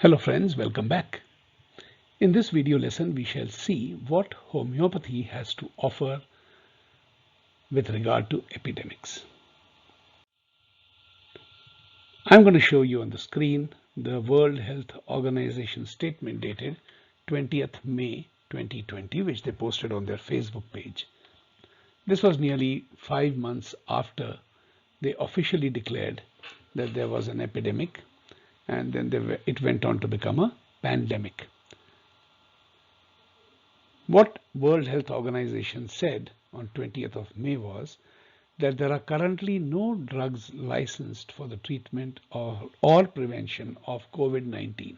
Hello friends, welcome back. In this video lesson, we shall see what homeopathy has to offer with regard to epidemics. I'm going to show you on the screen the World Health Organization statement dated 20th May 2020, which they posted on their Facebook page. This was nearly 5 months after they officially declared that there was an epidemic, and then it went on to become a pandemic. What World Health Organization said on 20th of May was that there are currently no drugs licensed for the treatment or prevention of COVID-19.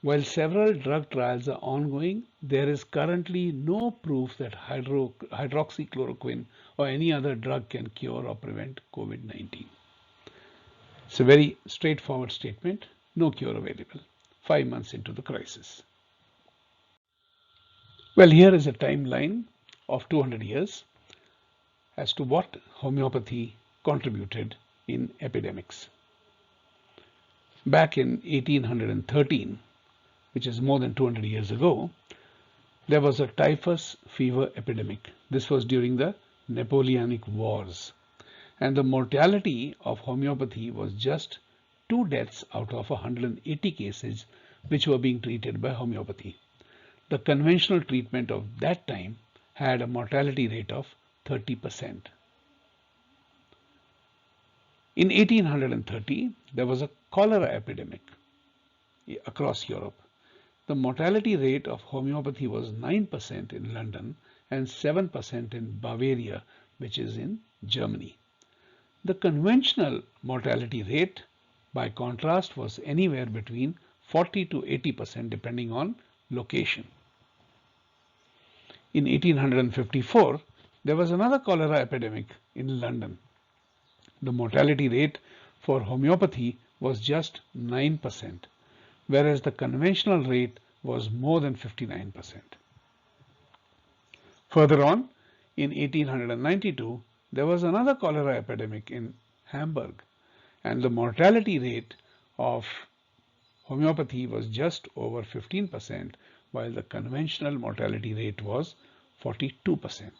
While several drug trials are ongoing, there is currently no proof that hydroxychloroquine or any other drug can cure or prevent COVID-19. It's a very straightforward statement. No cure available 5 months into the crisis. Well, here is a timeline of 200 years as to what homeopathy contributed in epidemics. Back in 1813, which is more than 200 years ago, there was a typhus fever epidemic. This was during the Napoleonic Wars, and the mortality of homeopathy was just 2 deaths out of 180 cases which were being treated by homeopathy. The conventional treatment of that time had a mortality rate of 30%. In 1830, there was a cholera epidemic across Europe. The mortality rate of homeopathy was 9% in London and 7% in Bavaria, which is in Germany. The conventional mortality rate, by contrast, was anywhere between 40 to 80% depending on location. In 1854, there was another cholera epidemic in London. The mortality rate for homeopathy was just 9%, whereas the conventional rate was more than 59%. Further on, in 1892, there was another cholera epidemic in Hamburg, and the mortality rate of homeopathy was just over 15%, while the conventional mortality rate was 42%.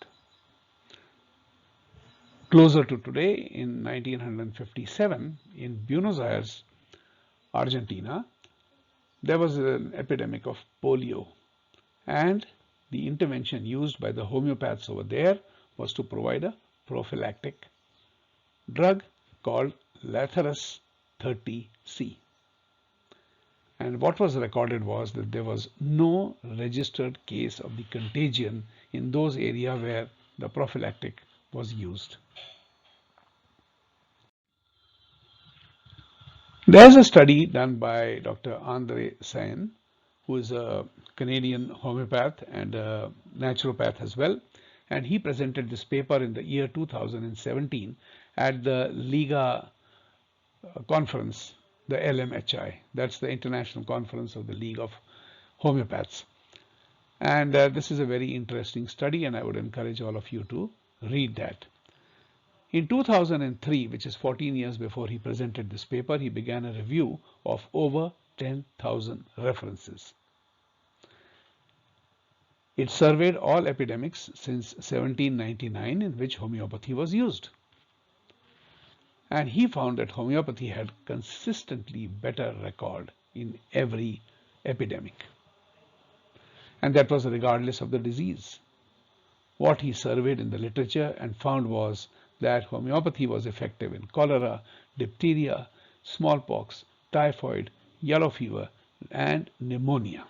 Closer to today, in 1957, in Buenos Aires, Argentina, there was an epidemic of polio, and the intervention used by the homeopaths over there was to provide a prophylactic drug called Lathyrus 30C. And what was recorded was that there was no registered case of the contagion in those areas where the prophylactic was used. There's a study done by Dr. Andre Sain, who is a Canadian homeopath and a naturopath as well, and he presented this paper in the year 2017 at the Liga conference, the LMHI. That's the International Conference of the League of Homeopaths. And this is a very interesting study, and I would encourage all of you to read that. In 2003, which is 14 years before he presented this paper, he began a review of over 10,000 references. It surveyed all epidemics since 1799 in which homeopathy was used. And he found that homeopathy had consistently better record in every epidemic. And that was regardless of the disease. What he surveyed in the literature and found was that homeopathy was effective in cholera, diphtheria, smallpox, typhoid, yellow fever, and pneumonia.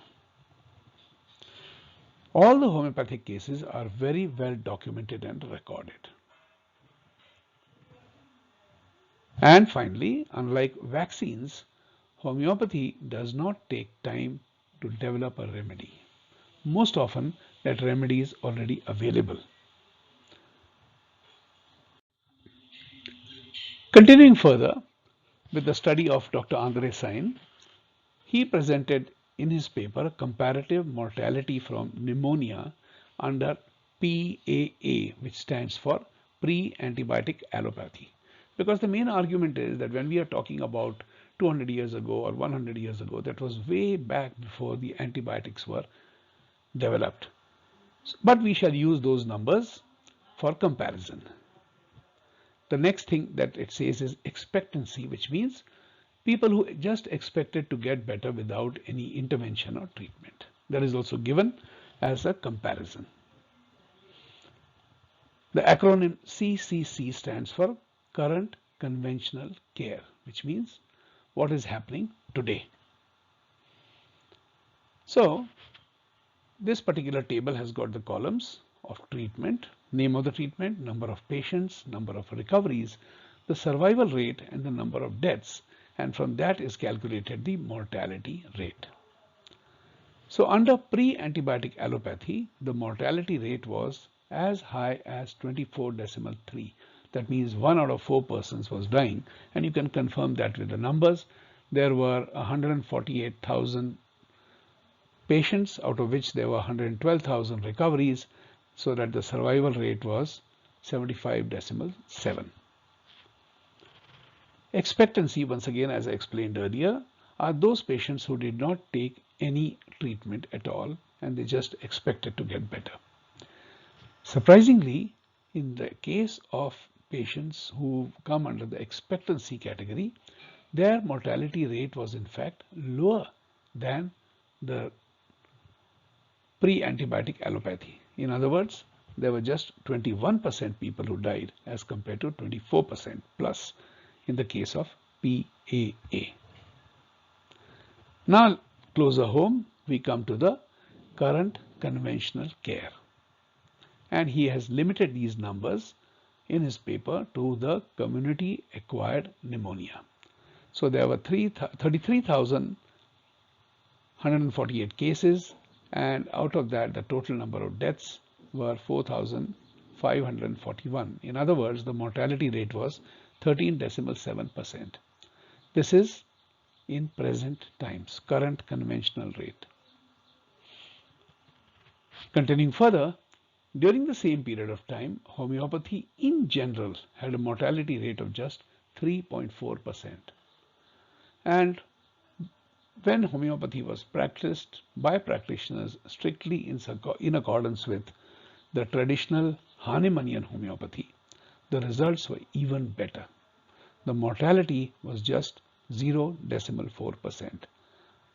All the homeopathic cases are very well documented and recorded. And finally, unlike vaccines, homeopathy does not take time to develop a remedy. Most often, that remedy is already available. Continuing further with the study of Dr. Andre Sain, he presented in his paper comparative mortality from pneumonia under PAA, which stands for pre-antibiotic allopathy. Because the main argument is that when we are talking about 200 years ago or 100 years ago. That was way back before the antibiotics were developed. But we shall use those numbers for comparison. The next thing that it says is expectancy, which means people who just expected to get better without any intervention or treatment. That is also given as a comparison. The acronym CCC stands for current conventional care, which means what is happening today. So this particular table has got the columns of treatment, name of the treatment, number of patients, number of recoveries, the survival rate, and the number of deaths, and from that is calculated the mortality rate. So under pre-antibiotic allopathy, the mortality rate was as high as 24.3. That means 1 out of 4 persons was dying, and you can confirm that with the numbers. There were 148,000 patients, out of which there were 112,000 recoveries, so that the survival rate was 75.7. Expectancy, once again, as I explained earlier, are those patients who did not take any treatment at all and they just expected to get better. Surprisingly, in the case of patients who come under the expectancy category, their mortality rate was in fact lower than the pre-antibiotic allopathy. In other words, there were just 21% people who died as compared to 24% plus in the case of PAA. Now, closer home, we come to the current conventional care. And he has limited these numbers in his paper to the community acquired pneumonia. So there were 33,148 cases, and out of that the total number of deaths were 4,541. In other words, the mortality rate was 13.7%. This is in present times, current conventional rate. Continuing further, during the same period of time, homeopathy in general had a mortality rate of just 3.4%. And when homeopathy was practiced by practitioners strictly in accordance with the traditional Hahnemannian homeopathy, the results were even better. The mortality was just 0.4%.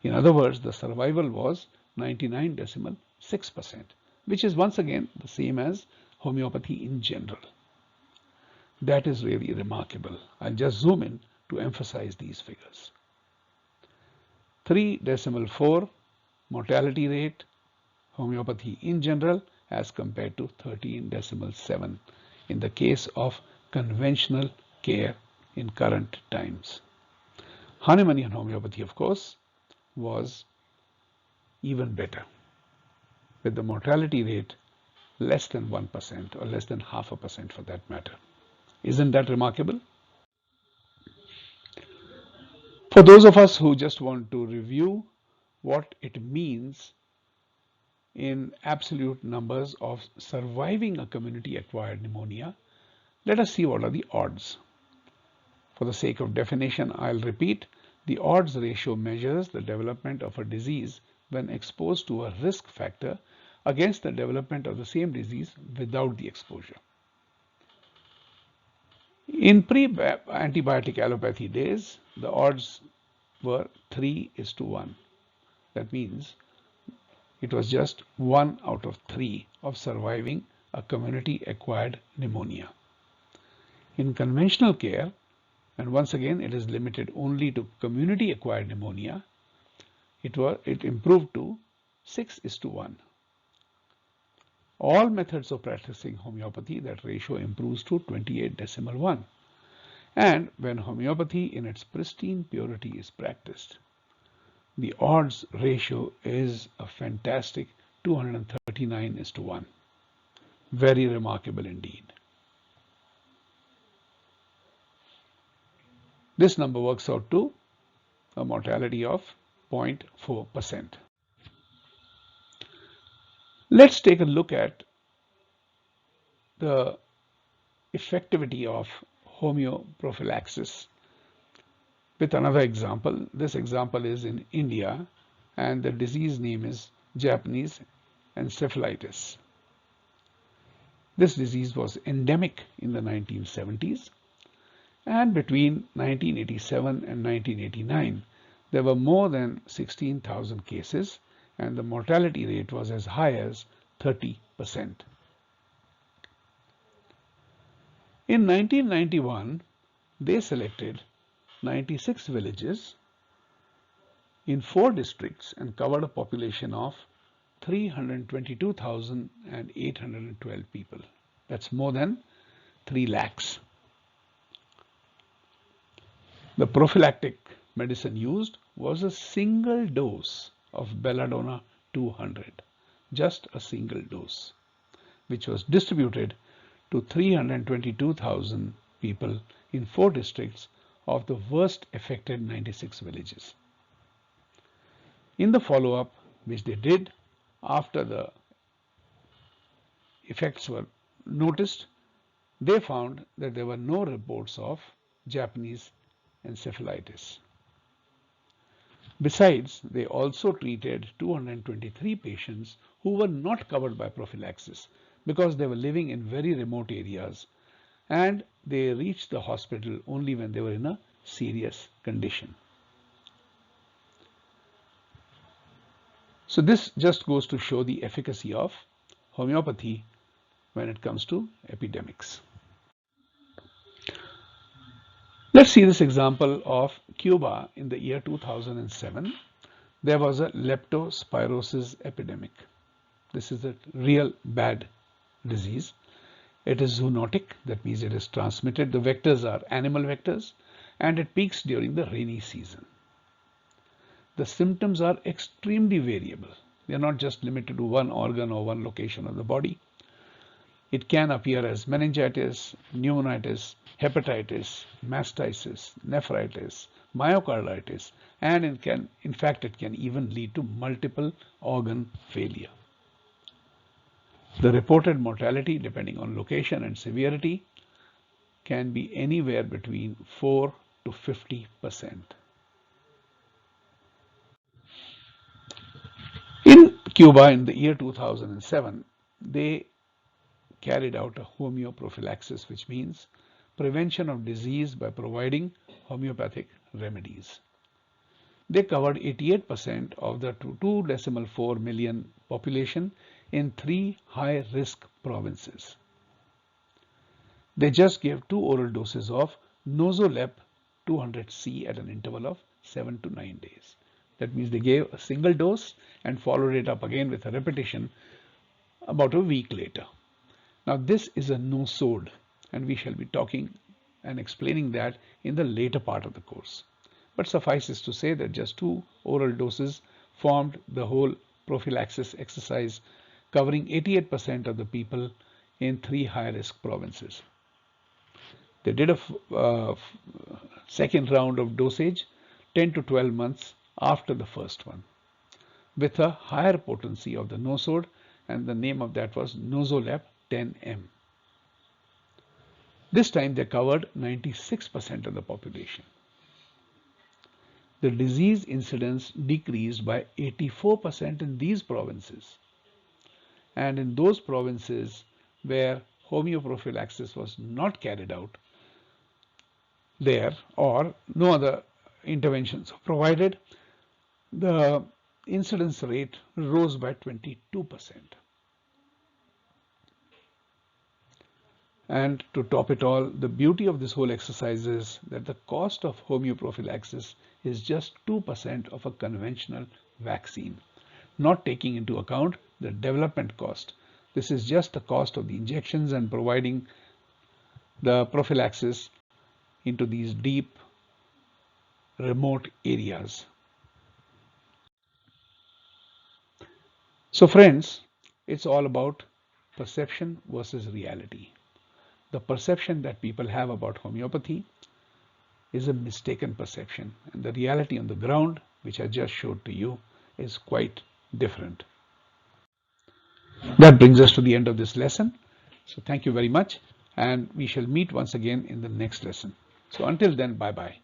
In other words, the survival was 99.6%, which is once again the same as homeopathy in general. That is really remarkable. I'll just zoom in to emphasize these figures. 3.4 mortality rate, homeopathy in general, as compared to 13.7 in the case of conventional care in current times. Hahnemannian homeopathy, of course, was even better, with the mortality rate less than 1% or less than 0.5% for that matter. Isn't that remarkable? For those of us who just want to review what it means in absolute numbers of surviving a community-acquired pneumonia, let us see what are the odds. For the sake of definition, I'll repeat. The odds ratio measures the development of a disease when exposed to a risk factor against the development of the same disease without the exposure. In pre-antibiotic allopathy days, the odds were 3:1. That means it was just 1 out of 3 of surviving a community-acquired pneumonia. In conventional care, and once again it is limited only to community-acquired pneumonia, it improved to 6:1. All methods of practicing homeopathy, that ratio improves to 28.1. And when homeopathy in its pristine purity is practiced, the odds ratio is a fantastic 239:1. Very remarkable indeed. This number works out to a mortality of 0.4%. Let's take a look at the effectivity of homeoprophylaxis with another example. This example is in India, and the disease name is Japanese encephalitis. This disease was endemic in the 1970s, and between 1987 and 1989, there were more than 16,000 cases, and the mortality rate was as high as 30%. In 1991, they selected 96 villages in 4 districts and covered a population of 322,812 people. That's more than 3 lakhs. The prophylactic medicine used was a single dose of belladonna 200, just a single dose, which was distributed to 322,000 people in 4 districts of the worst affected 96 villages. In the follow-up, which they did after the effects were noticed, they found that there were no reports of Japanese encephalitis. Besides, they also treated 223 patients who were not covered by prophylaxis because they were living in very remote areas, and they reached the hospital only when they were in a serious condition. So this just goes to show the efficacy of homeopathy when it comes to epidemics. Let's see this example of Cuba in the year 2007. There was a leptospirosis epidemic. This is a real bad disease. It is zoonotic, that means it is transmitted. The vectors are animal vectors, and it peaks during the rainy season. The symptoms are extremely variable. They are not just limited to one organ or one location of the body. It can appear as meningitis, pneumonitis, hepatitis, mastitis, nephritis, myocarditis, and in fact, it can even lead to multiple organ failure. The reported mortality, depending on location and severity, can be anywhere between 4 to 50%. In Cuba in the year 2007, they carried out a homeoprophylaxis, which means prevention of disease by providing homeopathic remedies. They covered 88% of the 2.4 million population in 3 high-risk provinces. They just gave 2 oral doses of Nozolep 200C at an interval of 7 to 9 days. That means they gave a single dose and followed it up again with a repetition about a week later. Now this is a nosode, and we shall be talking and explaining that in the later part of the course. But suffices to say that just 2 oral doses formed the whole prophylaxis exercise, covering 88% of the people in 3 high-risk provinces. They did a second round of dosage 10 to 12 months after the first one, with a higher potency of the nosode, and the name of that was Nozolep 10M. This time they covered 96% of the population. The disease incidence decreased by 84% in these provinces, and in those provinces where homeoprophylaxis was not carried out there or no other interventions provided, the incidence rate rose by 22%. And to top it all, the beauty of this whole exercise is that the cost of homeoprophylaxis is just 2% of a conventional vaccine, not taking into account the development cost. This is just the cost of the injections and providing the prophylaxis into these deep, remote areas. So friends, it's all about perception versus reality. The perception that people have about homeopathy is a mistaken perception, and the reality on the ground, which I just showed to you, is quite different. That brings us to the end of this lesson. So thank you very much, and we shall meet once again in the next lesson. So until then, bye bye.